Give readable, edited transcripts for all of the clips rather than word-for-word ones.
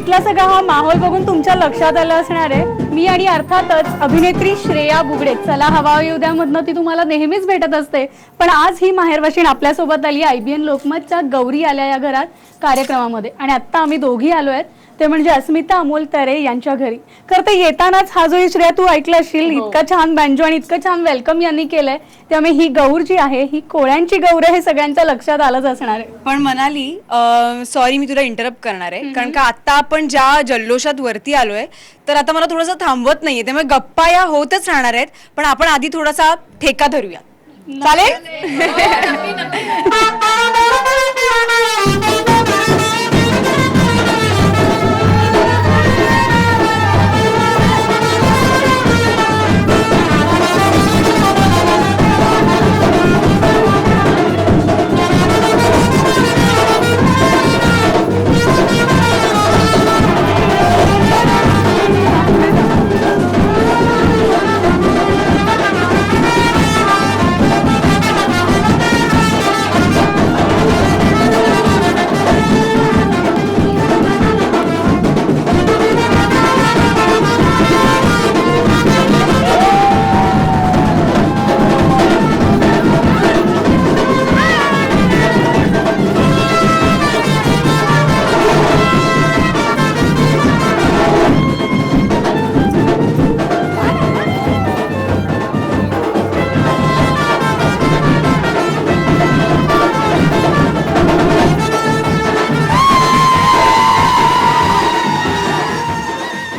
इथला सगळा हा माहोल बघून तुमच्या लक्षात आलं असणार आहे मी आणि अर्थातच अभिनेत्री श्रेया बुगडे चला हवा येऊ द्या मधनं ती तुम्हाला नेहमीच भेटत असते, पण आज ही माहेरवाशीण आपल्यासोबत आली IBN लोकमतच्या गौरी आल्या या घरात कार्यक्रमामध्ये आणि आता आम्ही दोघी आलोय ते म्हणजे अस्मिता अमोल तरे यांच्या घरी. खरं तर येतानाच हा जो श्रेया तू ऐकलं असशील इतका छान बँजो आणि इतकं छान वेलकम यांनी केलंय, त्यामुळे ही गौर जी आहे ही कोळ्यांची गौर आहे हे सगळ्यांच्या लक्षात आलंच असणार आहे. पण मनाली सॉरी मी तुला इंटरप्ट करणार आहे कारण का आता आपण ज्या जल्लोषात वरती आलोय तर आता मला थोडंसं थांबवत नाहीये, त्यामुळे गप्पा या होतच राहणार आहेत, पण आपण आधी थोडासा ठेका धरूया. चालेल?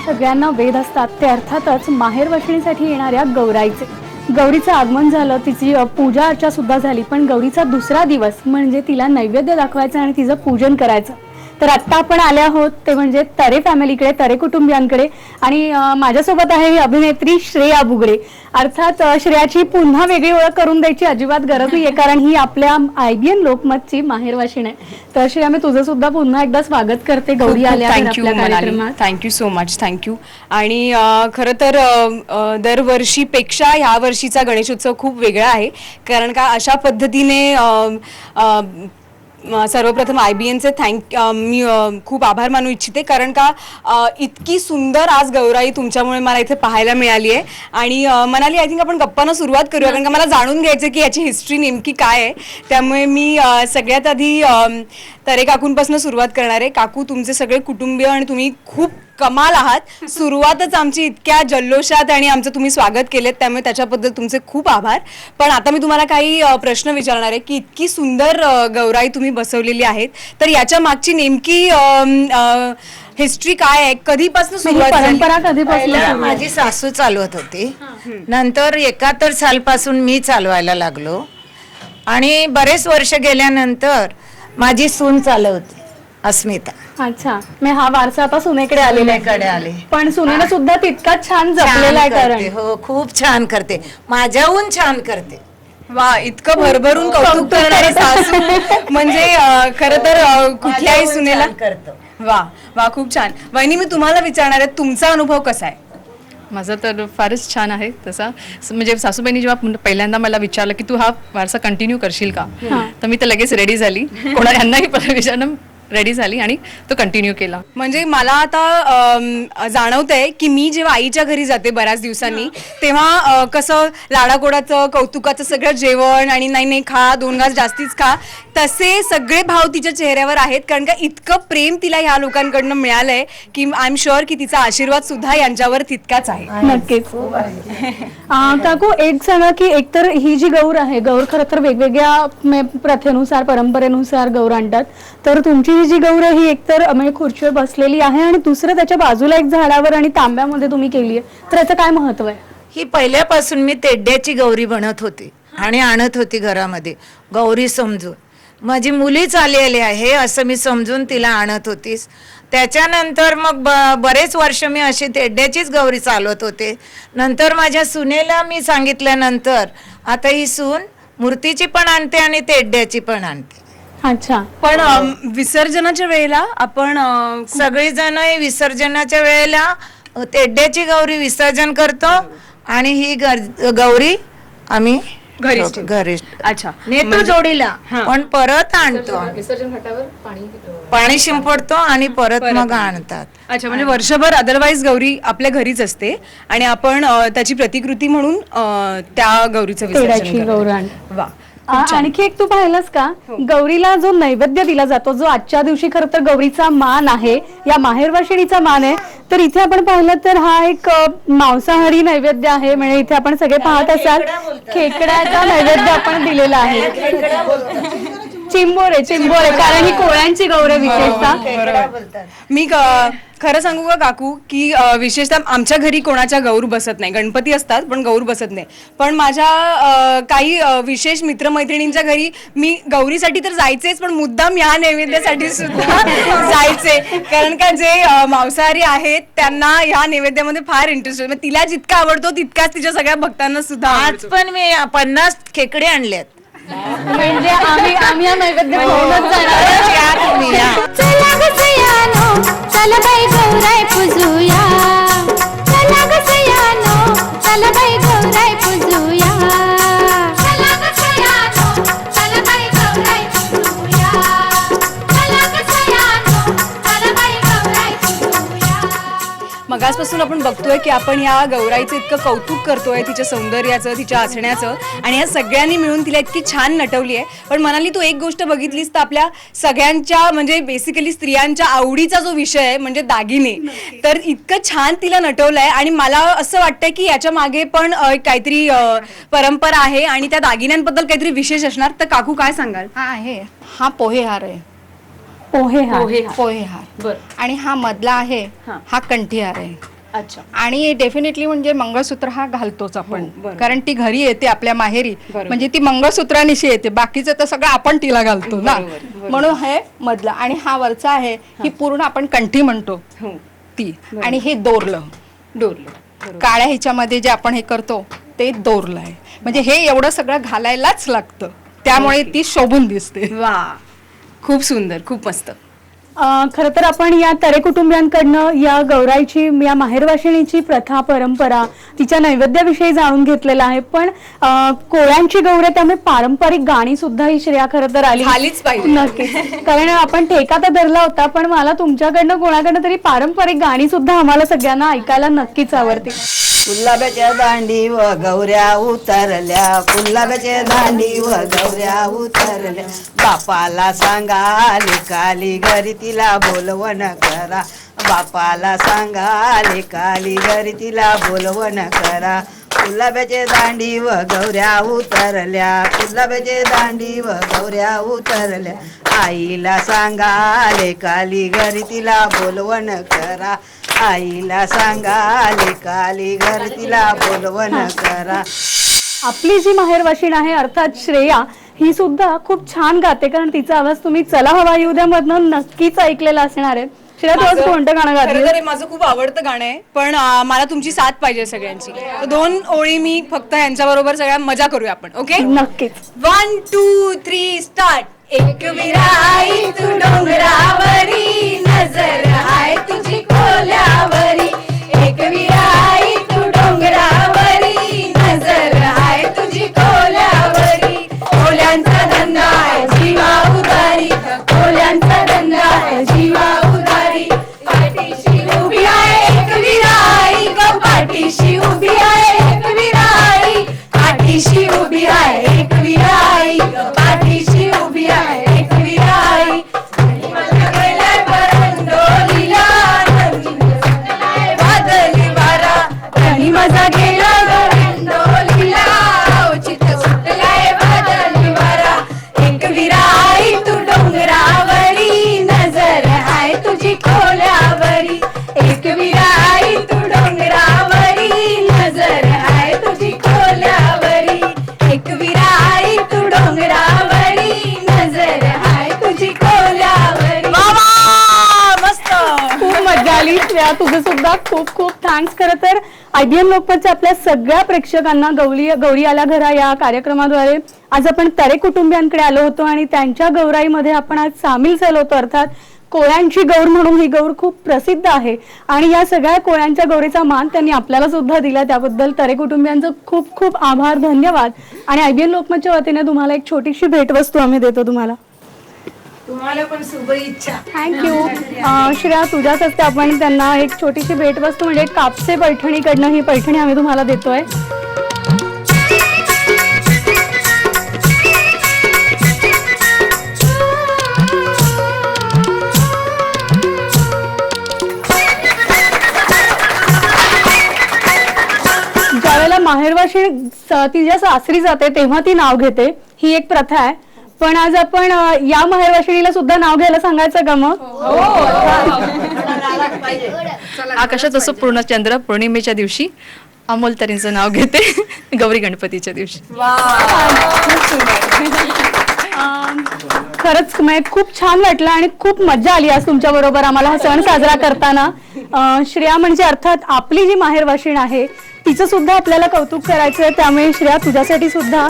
सगळ्यांना वेद असतात ते अर्थातच माहेरवाशिणीसाठी येणाऱ्या गौराईचे. गौरीचं आगमन झालं, तिची पूजा अर्चा सुद्धा झाली, पण गौरीचा दुसरा दिवस म्हणजे तिला नैवेद्य दाखवायचं आणि तिचं पूजन करायचं. तर आत्ता आपण आले आहोत ते म्हणजे तरे फॅमिलीकडे, तरे कुटुंबियांकडे आणि माझ्यासोबत आहे ही अभिनेत्री श्रेया बुगडे. अर्थात श्रेयाची पुन्हा वेगळी ओळख करून द्यायची अजिबात गरज नाहीये कारण ही आपल्या IBN लोकमतची माहेरवाशीण आहे. तर श्रेया मी तुझं सुद्धा पुन्हा एकदा स्वागत करते गौरी आल्या आपल्या कार्यक्रमात. Thank you so much. थँक्यू. आणि खरं तर दरवर्षीपेक्षा ह्या वर्षीचा गणेशोत्सव खूप वेगळा आहे कारण का अशा पद्धतीने सर्वप्रथम IBNचे मी खूप आभार मानू इच्छिते कारण का इतकी सुंदर आज गौराई तुमच्यामुळे मला इथे पाहायला मिळाली आहे. आणि मनाली आय थिंक आपण गप्पांना सुरुवात करूया कारण का मला जाणून घ्यायचं की याची हिस्ट्री नेमकी काय आहे. त्यामुळे मी सगळ्यात आधी तरे काकूंपासून सुरुवात करणार आहे. काकू तुमचे सगळे कुटुंबीय आणि तुम्ही खूप कमाल आहात. सुरुवातच आमची इतक्या जल्लोषात आणि आमचं तुम्ही स्वागत केलेत, त्यामुळे त्याच्याबद्दल तुमचे खूप आभार. पण आता मी तुम्हाला काही प्रश्न विचारणार आहे की इतकी सुंदर गौराई तुम्ही बसवलेली आहेत तर याच्या मागची नेमकी हिस्ट्री काय आहे, कधीपासून सुरुवात परंपरा कधीपासून? माझी सासू चालवत होती, नंतर 71 सालपासून मी चालवायला लागलो आणि बरेच वर्ष गेल्यानंतर माझी सून चालवते अस्मिता. अच्छा, मी हा वारसा आता सुनेकडे आले, पण सुनेनं सुद्धा तितकाच छान जपलेला आहे कारण हो खूप छान करते, माझ्याहून छान करते. वा, इतकं भरभरून कौतुक करणारे सासू म्हणजे खरं तर कुठल्याही सुनेला करतो. वा वा, खूप छान. वहिनी मी तुम्हाला विचारणार आहे तुमचा अनुभव कसा आहे? माझं तर फारच छान आहे तसा. म्हणजे सासूबाईंनी जेव्हा पहिल्यांदा मला विचारलं की तू हा वारसा कंटिन्यू करशील का, तर मी तर लगेच रेडी झाली. यांनाही विचारणं रेडी झाली आणि तो कंटिन्यू केला. म्हणजे मला आता जाणवतंय की मी जेव्हा आईच्या घरी जाते बऱ्याच दिवसांनी तेव्हा कसं लाडाकोडाचं कौतुकाचं सगळं जेवण आणि नाही नाही खा, 2 घास जास्तीच खा, तसे सगळे भाव तिच्या चेहऱ्यावर आहेत कारण का इतकं प्रेम तिला ह्या लोकांकडनं मिळालंय की आय एम शुअर की तिचा आशीर्वाद सुद्धा यांच्यावर तितकाच आहे. नक्कीच. काकू एक सांगा की एकतर ही जी गौर आहे, गौर खरं तर वेगवेगळ्या प्रथेनुसार परंपरेनुसार गौर आणतात, तर तुमची ही जी गौर ही एकतर म्हणजे खुर्चीवर बसलेली आहे आणि दुसरं त्याच्या बाजूला एक झाडावर आणि तांब्यामध्ये तुम्ही केली आहे, तर याचं काय महत्व आहे? ही पहिल्यापासून मी तेड्याची गौरी बनत होती आणि आणत होती घरामध्ये गौरी समजून. माझी मुलीच आलेली आहे असं मी समजून तिला आणत होतीस. त्याच्यानंतर मग बरेच वर्ष मी अशी तेड्याचीच गौरी चालवत होते. नंतर माझ्या सुनेला मी सांगितल्यानंतर आता ही सून मूर्तीची पण आणते आणि तेड्याची पण आणते. अच्छा, पण विसर्जनाच्या वेळेला आपण सगळेजण विसर्जनाच्या वेळेला तेड्याची गौरी विसर्जन करतो आणि ही गौरी आम्ही घरीच घरीच अच्छा नेतो जोडीला पण परत आणतो पाणी शिंपडतो आणि परत मग आणतात. अच्छा म्हणजे वर्षभर अदरवाईज गौरी आपल्या घरीच असते आणि आपण त्याची प्रतिकृती म्हणून त्या गौरीचं पेड्याची विसर्जन करतो. गौराण. वा आणखी एक तू पाहिलंस का, गौरीला जो नैवेद्य दिला जातो, जो आजच्या दिवशी खरं तर गौरीचा मान आहे, या माहेरवाशिणीचा मान आहे, तर इथे आपण पाहिलं तर हा एक मांसाहारी नैवेद्य आहे. म्हणजे इथे आपण सगळे पाहत असाल खेकड्याचा नैवेद्य आपण दिलेला आहे. चिंबोरे कारण ही कोळ्यांची गौर आहे विशेषतः. मी खरं सांगू का काकू की विशेषतः आमच्या घरी कोणाच्या गौर बसत नाही, गणपती असतात पण गौर बसत नाही. पण माझ्या काही विशेष मित्रमैत्रिणींच्या घरी मी गौरीसाठी तर जायचेच, पण मुद्दाम या नैवेद्यासाठी सुद्धा जायचे, कारण का जे मांसाहारी आहेत त्यांना ह्या नैवेद्यामध्ये फार इंटरेस्ट आहे. तिला जितका आवडतो तितकाच तिच्या सगळ्या भक्तांना सुद्धा आज आवडतो. पण मी 50 खेकडे आणलेत. म्हणजे आम्ही या नैवेद्य खाऊनच जाणार. या तुम्ही या. चला ग सयानो चला बाई गौराई पूजूया, चला ग सयानो चला बाई गौराई पूजूया, चला ग सयानो चला बाई गौराई पूजूया, चला ग सयानो चला बाई गौराई पूजूया. मगासपासून आपण बघतोय की आपण या गौराईचं इतकं कौतुक करतोय, तिच्या सौंदर्याचं, तिच्या असण्याचं, आणि या सगळ्यांनी मिळून तिला इतकी छान नटवली आहे. पण मनाली तू एक गोष्ट बघितलीस तर आपल्या सगळ्यांच्या म्हणजे बेसिकली स्त्रियांच्या आवडीचा जो विषय आहे म्हणजे दागिने, तर इतकं छान तिला नटवलंय. आणि मला असं वाटतंय की याच्या मागे पण काहीतरी परंपरा आहे आणि त्या दागिन्यांबद्दल काहीतरी विशेष असणार. तर काकू काय सांगाल? हा पोहेहार आहे. पोहेहार आणि हा मधला आहे हा कंठीहार आहे. अच्छा आणि डेफिनेटली म्हणजे मंगळसूत्र हा घालतोच आपण, कारण ती घरी येते आपल्या माहेरी, म्हणजे ती मंगळसूत्रानिशी येते, बाकीचं तर सगळं आपण तिला घालतो ना, म्हणून हे मधला. आणि हा वरचा आहे ही पूर्ण आपण कंठी म्हणतो ती, आणि हे डोरलं काळ्या ह्याच्यामध्ये जे आपण हे करतो ते डोरलं आहे. म्हणजे हे एवढं सगळं घालायलाच लागतं, त्यामुळे ती शोभून दिसते. वा, खूप सुंदर, खूप मस्त. खरं तर आपण या तरे कुटुंबियांकडनं या गौराईची, या माहेरवाशिणीची प्रथा, परंपरा, तिच्या नैवेद्याविषयी जाणून घेतलेलं आहे. पण कोळ्यांची गौर आहे त्यामुळे पारंपरिक गाणी सुद्धा ही श्रेया खरं तर आलीच पाहिजे. नक्कीच, कारण आपण ठेका तर धरला होता, पण मला तुमच्याकडनं कोणाकडनं तरी पारंपरिक गाणी सुद्धा आम्हाला सगळ्यांना ऐकायला नक्कीच आवडतील. गुलाबाच्या दांडी व गौऱ्या उतरल्या, गुलाबाच्या दांडी व गौऱ्या उतरल्या, बापाला सांगा लेकाली घरी तिला बोलवण करा, बापाला सांगा लेकाली घरी तिला बोलवण करा. गुलाबाचे दांडी व गौऱ्या उतरल्या, गुलाबाचे दांडी व गौऱ्या उतरल्या, आईला सांगा लेकाली घरी तिला बोलवण करा, आईला सांगा लेकाली घर तिला बोलवण करा. आपली जी माहेरवाशीण आहे अर्थात श्रेया, ही सुद्धा खूप छान गाते, कारण तिचा आवाज तुम्ही चला हवा येऊ द्या मधनं नक्कीच ऐकलेला असणार आहे. श्रेया, तू आज कोणतं गाणं गाते? खरं तर हे माझं खूप आवडतं गाणं आहे, पण मला तुमची साथ पाहिजे सगळ्यांची. तर 2 ओळी मी फक्त यांच्या बरोबर सगळ्या मजा करूया आपण. ओके, नक्कीच. 1 2 3 स्टार्ट. एक विराई तू डोंगरावरी, नजर आहे तुझी कोल्यावरी, एक विराई तू डोंगरावरी, नजर आहे तुझी कोल्यावरी, कोल्यांचा धंदा आहे जीवा उदारी, कोल्यांचा धंदा आहे जीवा उदारी, पाठीशी उभी आहे एक विराई ग, पाठीशी उभी आहे एक विराई, पाठीशी उभी आहे एक विराई ग, पाठीशी उभी आहे एक विराई, आणि मला गेलाय परंडोलीला, वादळी वारा, आणि माझा गेला परंडोलीला, चित्त सुटलाय वादळी वारा, एक विराई तू डोंगरावरी, नजर आहे तुझी कोल्यावरी, एक विराई तू डोंगरावरी, नजर आहे तुझी कोल्यावरी, एक विराई तू डोंगरावरी, नजर आहे तुझी कोल्यावरी. मस्त, खूप मजा आली श्रेया, तुझं सुद्धा खूप खूप थँक्स. खरं तर IBM लोकमतच्या आपल्या सगळ्या प्रेक्षकांना गौरी आल्या घरा या कार्यक्रमाद्वारे आज आपण तरे कुटुंबियांकडे आलो होतो आणि त्यांच्या गौराईमध्ये आपण आज सामील झालो होतो. अर्थात कोळ्यांची गौर म्हणून ही गौर खूप प्रसिद्ध आहे आणि या सगळ्या कोळ्यांच्या गौरीचा मान त्यांनी आपल्याला सुद्धा दिला, त्याबद्दल तरे कुटुंबियांचं खूप खूप आभार, धन्यवाद. आणि IBN लोकमतच्या वतीने तुम्हाला एक छोटीशी भेटवस्तू आम्ही देतो तुम्हाला. तुम्हाला पण शुभेच्छा. थँक्यू. श्रेया, तुझ्याच हस्ते आपण त्यांना एक छोटीशी भेटवस्तू म्हणजे कापसे पैठणीकडनं ही पैठणी आम्ही तुम्हाला देतोय. ज्यावेळेला माहेरवाशी तिच्या सासरी जाते तेव्हा ती नाव घेते, ही एक प्रथा आहे. पण आज आपण या माहेरवाशिणीला सुद्धा नाव घ्यायला सांगायचं का मग? आकाशात असं पूर्ण चंद्र पौर्णिमेच्या दिवशी अमोल तरींचं नाव घेते गौरी गणपतीच्या दिवशी. खरंच म्हणजे खूप छान वाटलं आणि खूप मजा आली आज तुमच्या बरोबर आम्हाला हा सण साजरा करताना. श्रेया, म्हणजे अर्थात आपली जी माहेरवाशीण आहे तिचं सुद्धा आपल्याला कौतुक करायचंय, त्यामुळे श्रेया तुझ्यासाठी सुद्धा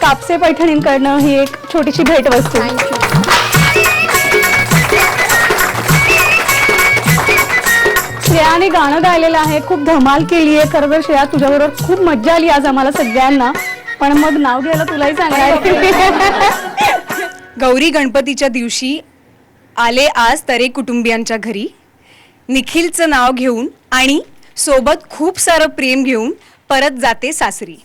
कापसे पैठणींकडनं ही एक छोटीशी भेटवस्तू. श्रेयाने गाणं गायलेलं आहे, खूप धमाल केली आहे. खरं तर श्रेया तुझ्याबरोबर खूप मजा आली आज आम्हाला सगळ्यांना. पण मग नाव घ्यायला तुलाही सांगणार. गौरी गणपतीच्या दिवशी आले आज तरे कुटुंबियांच्या घरी, निखिलचं नाव घेऊन आणि सोबत खूप सारं प्रेम घेऊन परत जाते सासरी.